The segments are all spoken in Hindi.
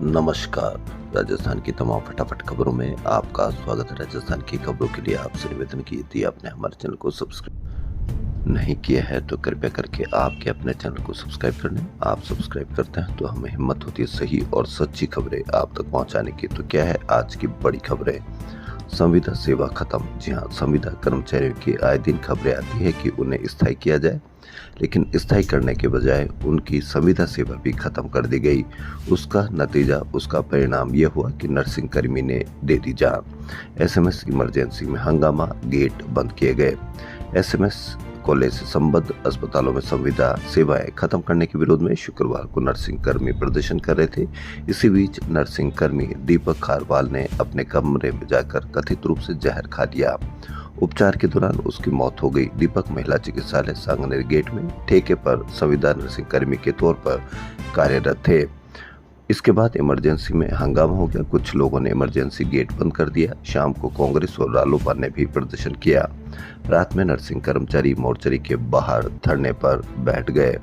नमस्कार। राजस्थान की तमाम फटाफट खबरों में आपका स्वागत है। राजस्थान की खबरों के लिए आपसे निवेदन की थी, आपने हमारे चैनल को सब्सक्राइब नहीं किया है तो कृपया करके आपके अपने चैनल को सब्सक्राइब कर लें। आप सब्सक्राइब करते हैं तो हमें हिम्मत होती है सही और सच्ची खबरें आप तक पहुंचाने की। तो क्या है आज की बड़ी खबरें? संविदा सेवा खत्म। जी हाँ, संविदा कर्मचारियों की आए दिन खबरें आती है कि उन्हें स्थायी किया जाए, लेकिन स्थायी करने के बजाय उनकी संविदा सेवा भी खत्म कर दी गई। उसका नतीजा, उसका परिणाम यह हुआ कि नर्सिंग कर्मी ने दे दी जान। एसएमएस इमरजेंसी में हंगामा, गेट बंद किए गए। एसएमएस कॉलेज से संबद्ध अस्पतालों में संविदा सेवाएं खत्म करने के विरोध में शुक्रवार को नर्सिंग कर्मी प्रदर्शन कर रहे थे। इसी बीच नर्सिंग कर्मी दीपक खारवाल ने अपने कमरे में जाकर कथित रूप से जहर खा लिया। उपचार के दौरान उसकी मौत हो गई। दीपक महिला चिकित्सालय सांगनेर गेट में ठेके पर संविदा नर्सिंग कर्मी के तौर पर कार्यरत थे। इसके बाद इमरजेंसी में हंगामा हो गया। कुछ लोगों ने इमरजेंसी गेट बंद कर दिया। शाम को कांग्रेस और रालोपा ने भी प्रदर्शन किया। रात में नर्सिंग कर्मचारी मोर्चरी के बाहर धरने पर बैठ गए।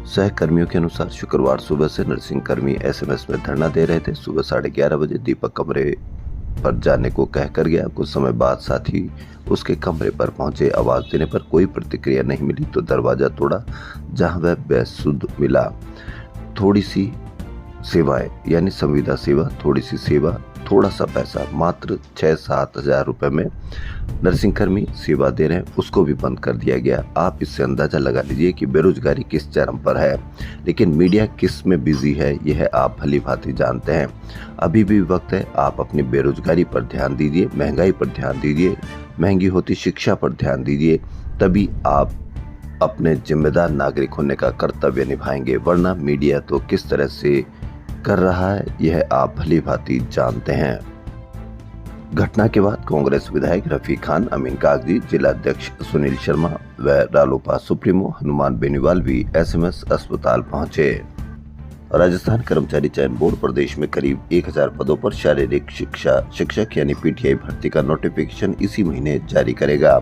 सहकर्मियों के अनुसार शुक्रवार सुबह से नर्सिंग कर्मी एसएमएस में धरना दे रहे थे। सुबह 11:30 बजे दीपक कमरे पर जाने को कहकर गया। कुछ समय बाद साथी उसके कमरे पर पहुंचे। आवाज देने पर कोई प्रतिक्रिया नहीं मिली तो दरवाजा तोड़ा, जहां वह बेसुध मिला। थोड़ी सी सेवाएं यानी संविदा सेवा, थोड़ी सी सेवा, थोड़ा सा पैसा, मात्र 6-7 हजार रुपए में नर्सिंग कर्मी सेवा दे रहे हैं, उसको भी बंद कर दिया गया। आप इससे अंदाजा लगा लीजिए कि बेरोजगारी किस चरम पर है। लेकिन मीडिया किस में बिजी है, यह आप भली भांति जानते हैं। अभी भी वक्त है, आप अपनी बेरोजगारी पर ध्यान दीजिए, महंगाई पर ध्यान दीजिए, महंगी होती शिक्षा पर ध्यान दीजिए, तभी आप अपने जिम्मेदार नागरिक होने का कर्तव्य निभाएंगे। वरना मीडिया तो किस तरह से कर रहा है यह आप भली भांति जानते हैं। घटना के बाद कांग्रेस विधायक रफी खान, अमीन कागजी, जिला अध्यक्ष सुनील शर्मा व रालोपा सुप्रीमो हनुमान बेनीवाल भी एसएमएस अस्पताल पहुंचे। राजस्थान कर्मचारी चयन बोर्ड प्रदेश में करीब 1000 पदों पर शारीरिक शिक्षा शिक्षक यानी पीटीआई भर्ती का नोटिफिकेशन इसी महीने जारी करेगा।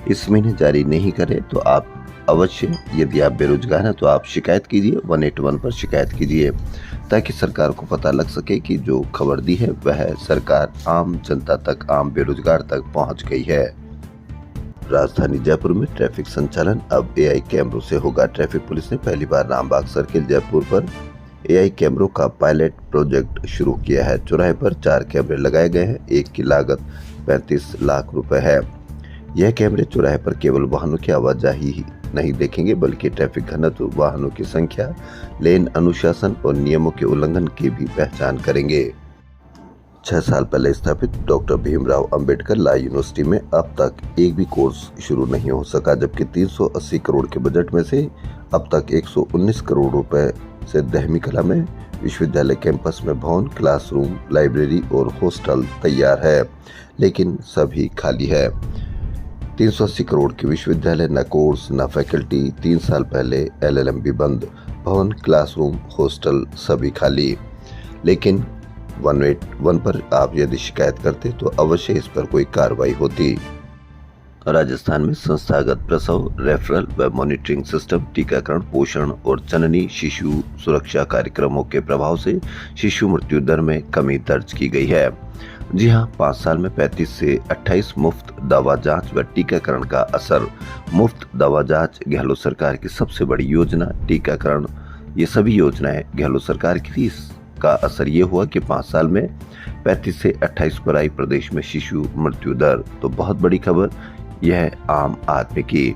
इस महीने जारी नहीं करे तो आप अवश्य, यदि आप बेरोजगार हैं तो आप शिकायत कीजिए, 181 पर शिकायत कीजिए, ताकि सरकार को पता लग सके कि जो खबर दी है वह सरकार आम जनता तक, आम बेरोजगार तक पहुंच गई है। राजधानी जयपुर में ट्रैफिक संचालन अब एआई कैमरों से होगा। ट्रैफिक पुलिस ने पहली बार रामबाग सर्किल जयपुर पर एआई कैमरों का पायलट प्रोजेक्ट शुरू किया है। चौराहे पर 4 कैमरे लगाए गए हैं। एक की लागत 35 लाख रुपए है। यह कैमरे चौराहे पर केवल वाहनों की आवाजाही ही नहीं देखेंगे, बल्कि ट्रैफिक घनत्व, वाहनों की संख्या, लेन अनुशासन और नियमों के उल्लंघन की भी पहचान करेंगे। 6 साल पहले स्थापित doctor Bhimrao Ambedkar law university में अब तक एक भी कोर्स शुरू नहीं हो सका, जबकि 380 करोड़ के बजट में से अब तक 119 करोड़ रुपए से दहमी कला में विश्वविद्यालय कैंपस में भवन, क्लासरूम, लाइब्रेरी और हॉस्टल तैयार है, लेकिन सभी खाली है। 380 करोड़ के विश्वविद्यालय, न कोर्स न फैकल्टी। 3 साल पहले एलएलएम भी बंद, भवन, क्लासरूम, हॉस्टल सभी खाली। लेकिन 181 पर आप यदि शिकायत करते तो अवश्य इस पर कोई कार्रवाई होती। राजस्थान में संस्थागत प्रसव, रेफरल व मॉनिटरिंग सिस्टम, टीकाकरण, पोषण और जननी शिशु सुरक्षा कार्यक्रमों के प्रभाव से शिशु मृत्यु दर में कमी दर्ज की गई है। जी हां, 5 साल में 35 से 28 मुफ्त दवा जांच व टीकाकरण का असर। मुफ्त दवा जांच गहलोत सरकार की सबसे बड़ी योजना, टीकाकरण, ये सभी योजनाएं गहलोत सरकार की थी। इसका असर ये हुआ कि 5 साल में 35 से 28 पर आई प्रदेश में शिशु मृत्यु दर। तो बहुत बड़ी खबर यह आम आदमी की।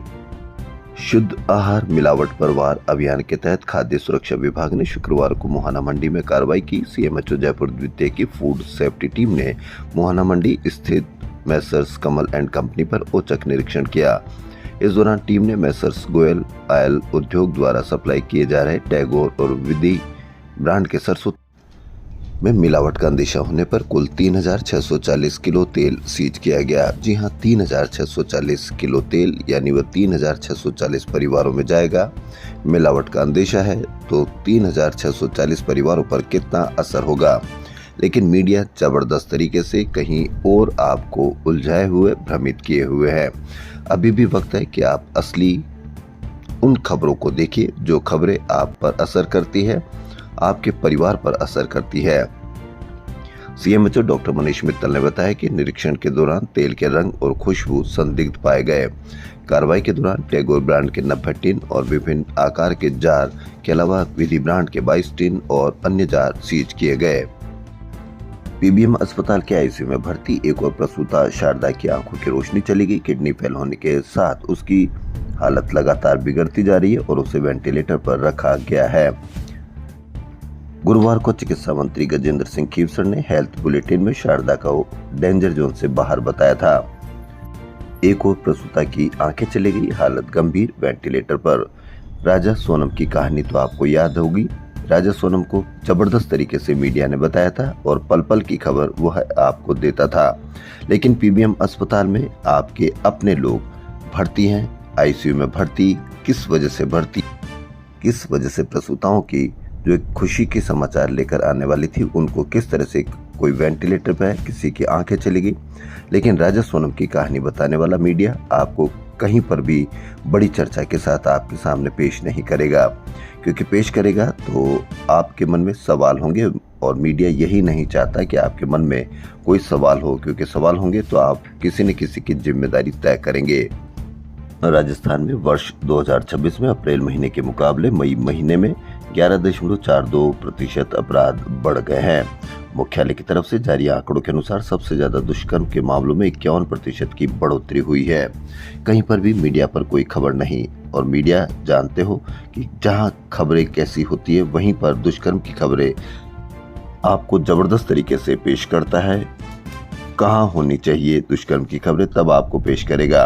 शुद्ध आहार मिलावट पर वार अभियान के तहत खाद्य सुरक्षा विभाग ने शुक्रवार को मोहाना मंडी में कार्रवाई की। सीएमएचओ जयपुर द्वितीय की फूड सेफ्टी टीम ने मोहाना मंडी स्थित मैसर्स कमल एंड कंपनी पर औचक निरीक्षण किया। इस दौरान टीम ने मैसर्स गोयल ऑयल उद्योग द्वारा सप्लाई किए जा रहे टैगोर और विधि ब्रांड के सरसों में मिलावट का अंदेशा होने पर कुल 3640 किलो तेल सीज किया गया। जी हां, 3640 किलो तेल, यानी वह 3640 परिवारों में जाएगा। मिलावट का अंदेशा है तो 3640 परिवारों पर कितना असर होगा। लेकिन मीडिया जबरदस्त तरीके से कहीं और आपको उलझाए हुए, भ्रमित किए हुए है। अभी भी वक्त है कि आप असली उन खबरों को देखिए जो खबरें आप पर असर करती है, आपके परिवार पर असर करती है। सीएमएचओ डॉक्टर मनीष मित्तल ने बताया कि निरीक्षण के दौरान तेल के रंग और खुशबू संदिग्ध पाए गए। कार्रवाई के दौरान टैगोर ब्रांड के 90 टिन और विभिन्न आकार के जार के अलावा विधि ब्रांड के 22 टिन और अन्य जार सीज किए गए। पीबीएम अस्पताल के आईसीयू में भर्ती एक और प्रसूता शारदा की आंखों की रोशनी चली गई। किडनी फेल होने के साथ उसकी हालत लगातार बिगड़ती जा रही है और उसे वेंटिलेटर पर रखा गया है। गुरुवार को चिकित्सा मंत्री गजेंद्र सिंह खीवसर ने हेल्थ बुलेटिन में शारदा को डेंजर जोन से बाहर बताया था। एक और प्रसूता की आंखें चली गई, हालत गंभीर, वेंटिलेटर पर। राजा सोनम की कहानी तो आपको याद होगी। राजा सोनम को जबरदस्त तरीके से मीडिया ने बताया था और पल पल की खबर वह आपको देता था, लेकिन पीबीएम अस्पताल में आपके अपने लोग भर्ती हैं, आईसीयू में भर्ती। किस वजह से भर्ती, किस वजह से प्रसूताओं की जो एक खुशी के समाचार लेकर आने वाली थी उनको किस तरह से कोई वेंटिलेटर पे है, किसी की आंखें चली गई। लेकिन राजा सोनम की कहानी बताने वाला मीडिया आपको कहीं पर भी बड़ी चर्चा के साथ आपके सामने पेश नहीं करेगा, क्योंकि पेश करेगा तो आपके मन में सवाल होंगे और मीडिया यही नहीं चाहता कि आपके मन में कोई सवाल हो, क्योंकि सवाल होंगे तो आप किसी न किसी की जिम्मेदारी तय करेंगे। राजस्थान में वर्ष 2026 में अप्रैल महीने के मुकाबले मई महीने में 11.42% अपराध बढ़ गए हैं। मुख्यालय की तरफ से जारी आंकड़ों के अनुसार सबसे ज्यादा दुष्कर्म के मामलों में 51% की बढ़ोतरी हुई है। कहीं पर भी मीडिया पर कोई खबर नहीं, और मीडिया जानते हो कि जहां खबरें कैसी होती है वहीं पर दुष्कर्म की खबरें आपको जबरदस्त तरीके से पेश करता है। कहाँ होनी चाहिए दुष्कर्म की खबरें तब आपको पेश करेगा,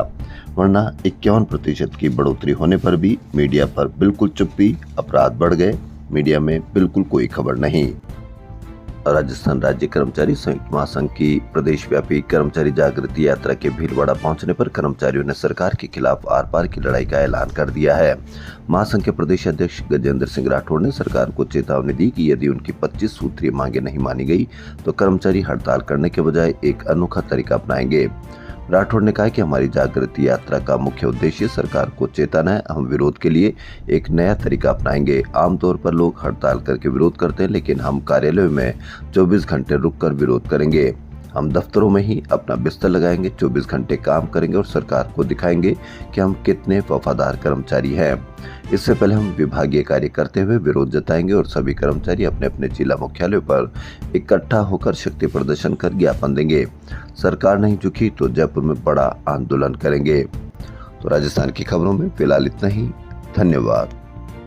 वरना 51% की बढ़ोतरी होने पर भी मीडिया पर बिल्कुल चुप्पी, अपराध बढ़ गए, मीडिया में बिल्कुल कोई खबर नहीं। राजस्थान राज्य कर्मचारी संयुक्त महासंघ की प्रदेश व्यापी कर्मचारी जागृति यात्रा के भीलवाड़ा पहुंचने पर कर्मचारियों ने सरकार के खिलाफ आर पार की लड़ाई का ऐलान कर दिया है। महासंघ के प्रदेश अध्यक्ष गजेंद्र सिंह राठौड़ ने सरकार को चेतावनी दी कि यदि उनकी 25 सूत्रीय मांगे नहीं मानी गई तो कर्मचारी हड़ताल करने के बजाय एक अनोखा तरीका अपनाएंगे। राठौड़ ने कहा कि हमारी जागृति यात्रा का मुख्य उद्देश्य सरकार को चेताना है। हम विरोध के लिए एक नया तरीका अपनाएंगे। आमतौर पर लोग हड़ताल करके विरोध करते हैं, लेकिन हम कार्यालयों में 24 घंटे रुककर विरोध करेंगे। हम दफ्तरों में ही अपना बिस्तर लगाएंगे, 24 घंटे काम करेंगे और सरकार को दिखाएंगे कि हम कितने वफादार कर्मचारी हैं। इससे पहले हम विभागीय कार्य करते हुए विरोध जताएंगे और सभी कर्मचारी अपने अपने जिला मुख्यालयों पर इकट्ठा होकर शक्ति प्रदर्शन कर ज्ञापन देंगे। सरकार नहीं झुकी तो जयपुर में बड़ा आंदोलन करेंगे। तो राजस्थान की खबरों में फिलहाल इतना ही। धन्यवाद।